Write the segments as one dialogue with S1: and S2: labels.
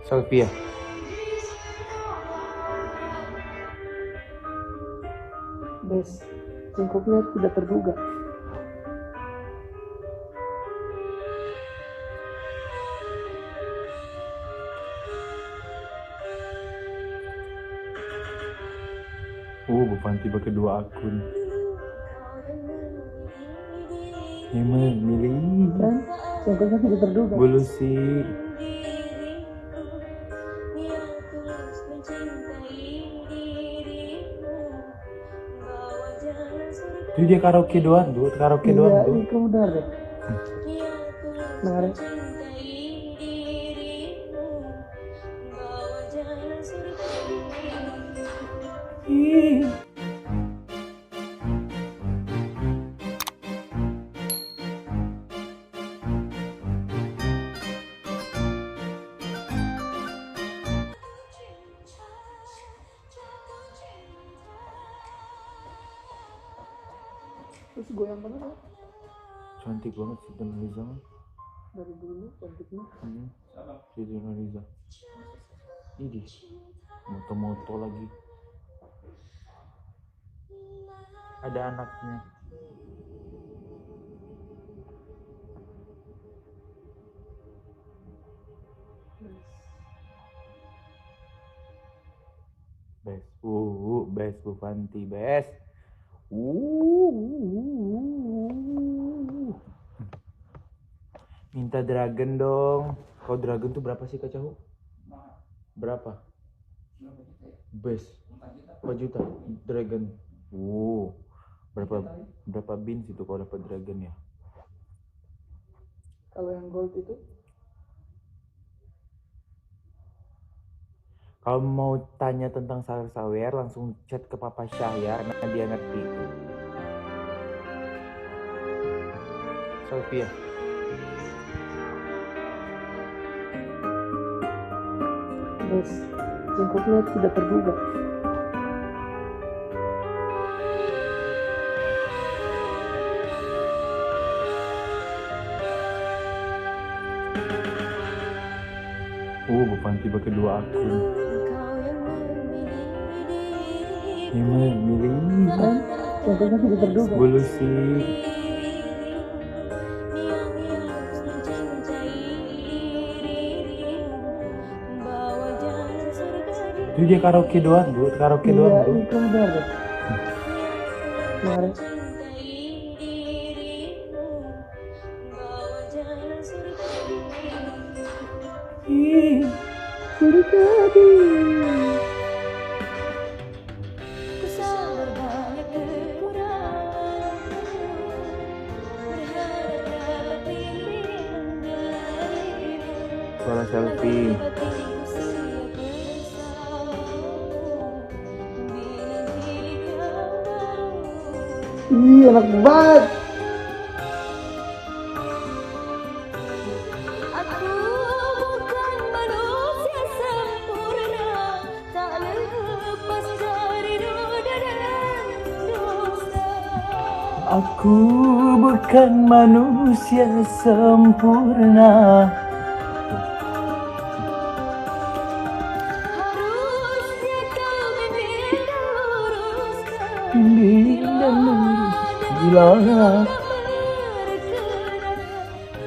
S1: Selfie ya?
S2: Bes, cengkoknya tidak terduga.
S1: Bukan tiba kedua akun. Emang milih
S2: Kan, cengkoknya tidak terduga.
S1: bulu sih. Itu dia karaoke doang, karaoke doang.
S2: Iya, itu udah deh. Menarik. Terus goyang banget ya.
S1: Cantik banget si Dona Riza.
S2: Dari dulu cantiknya.
S1: Si Dona Riza. Ini moto-moto lagi. Ada anaknya. Best, best Bu Fanti, best. Minta dragon dong. Kalau dragon tuh berapa sih Kak Cahu? Berapa? Best. 4 juta dragon. Berapa bins itu kalau dapat dragon ya?
S2: Kalau yang gold itu
S1: Kalau mau tanya tentang sawer-sawer langsung chat ke Papa Syah ya, karena dia ngerti. Selfie ya?
S2: bes, cengkoknya tidak terduga.
S1: Bukan tiba kedua akun. Emang milih
S2: Kan, cengkoknya tidak terduga.
S1: bulu sih. Itu dia karaoke doang, karaoke doang.
S2: Iya, itu udah deh. Menarik. Surikadi.
S1: Suara selfie.
S2: Ih, enak banget.
S3: Aku bukan manusia sempurna, tak lepas dari noda dan dosa.
S1: Aku bukan manusia sempurna.
S3: Harusnya kau meluruskan
S1: Bimbing dan lurus. Gila.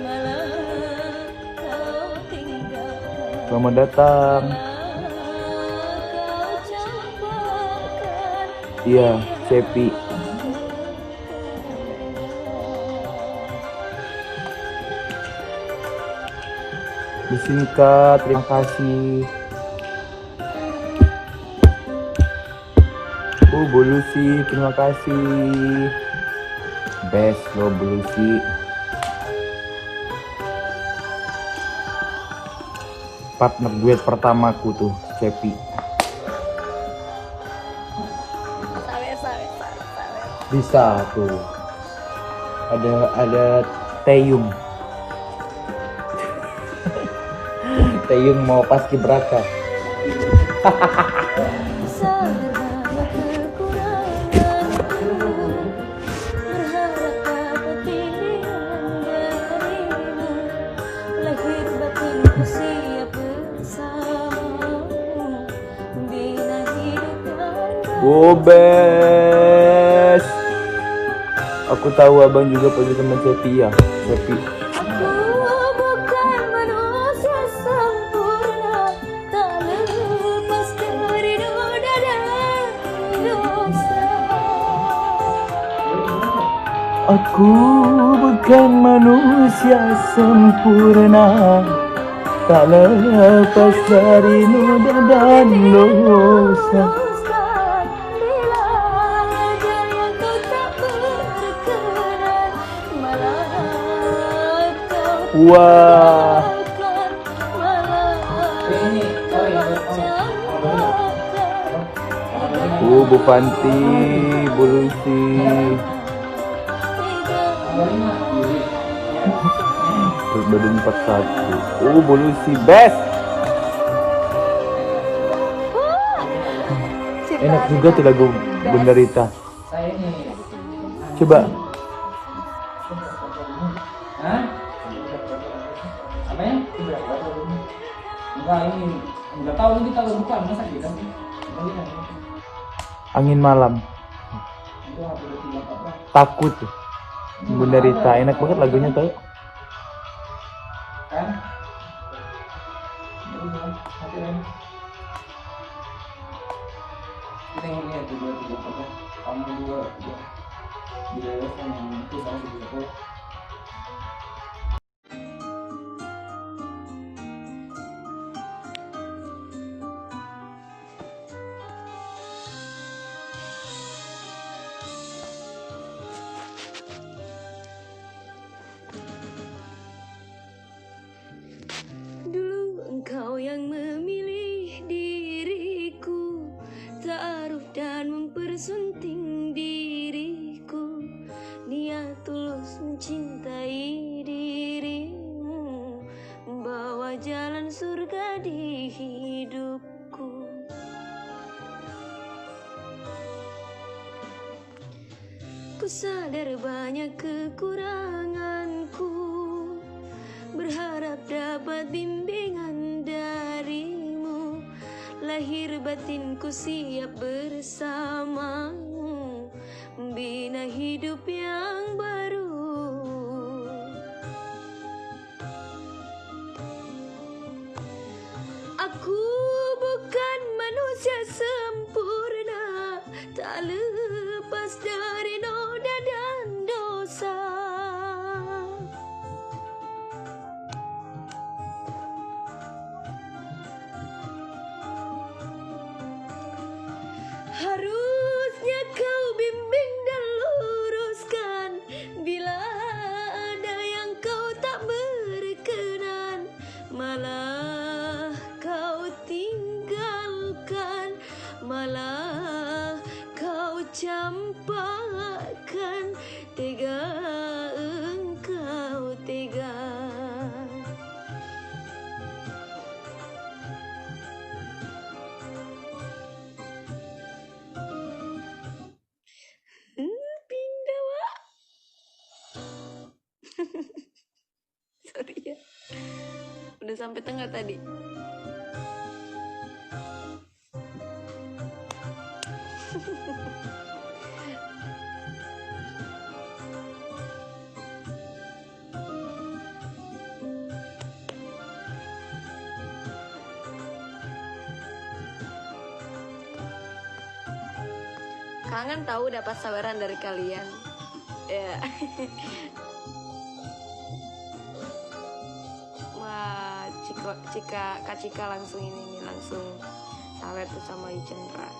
S3: malah kau tinggalkan.
S1: Selamat datang.
S3: Kau campakkan
S1: Iya, Cepi. Di sini Kak, terima kasih. Bulusi, terima kasih. Best lo Bulusi. Partner duet pertamaku tuh, Cepi. Bisa tuh. Ada Taeyong. Taeyong mau paskibraka.
S3: Lahir batinku siap bersama.
S1: Bes. Aku tahu abang juga punya teman Cepi ya. Cepi.
S3: Aku bukan manusia sempurna, tak lepas dari noda dan dosa.
S1: Aku bukan manusia sempurna, tak lepas dari noda dan dosa.
S3: Bila ada yang kau tak berkenan, malah kau
S1: Wah.
S3: tinggalkan, malah kau campakkan.
S1: Bu Fanti, Bu Lucy. Badan 41. Bu Lucy best. Enak juga tuh lagu Bunda Rita. Coba.
S4: Hah? Apa ya? Enggak, ini enggak tahu ini kalau bukan masa kita sih.
S1: Angin malam.
S4: Itu apa tiga apa?
S1: Takut. Bunda Rita enak banget lagunya tau.
S4: Kan? Ya udah, mati lagi. Kita ngelihat tuh dua tiga apa? Kamu dua. Bila yang itu sama di sekolah.
S3: Dulu engkau yang memilih diriku, ta'aruf dan mempersunting diriku, niat tulus mencintai dirimu, membawa jalan surga di hidupku. Ku sadar banyak kekuranganku, berharap dapat bimbingan darimu, lahir batinku siap bersamamu, membina hidup yang baru. Aku bukan manusia sempurna, tak lepas dari noda dan dosa. Harusnya kau bimbing dan luruskan, bila ada yang kau tak berkenan, malah kau tinggalkan, malah kau campakkan. Tega engkau, tega. Pindah, Wak. Sorry ya. Udah sampai tengah tadi. Kangen tahu dapat saweran dari kalian. Ya. Wah, Kak Cika langsung ini langsung sawer tuh sama Icendra.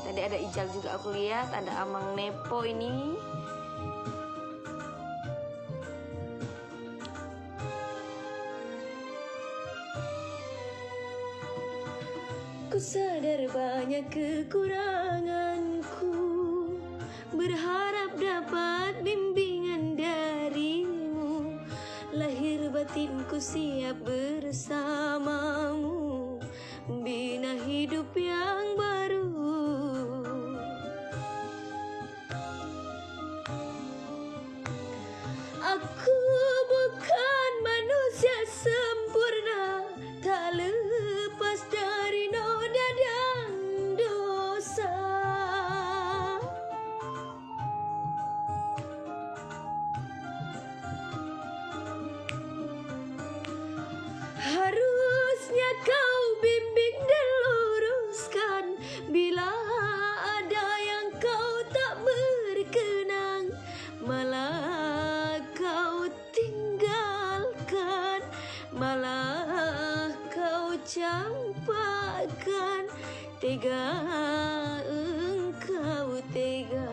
S3: Tadi ada Ijal juga aku lihat, ada Amang Nepo ini. Ku sadar banyak kekuranganku, berharap dapat bimbingan darimu, lahir batinku siap bersamamu, membina hidup yang baru. Aku bukan manusia sempurna, tak lepas dari noda dan dosa. malah kau campakkan. Tega engkau, tega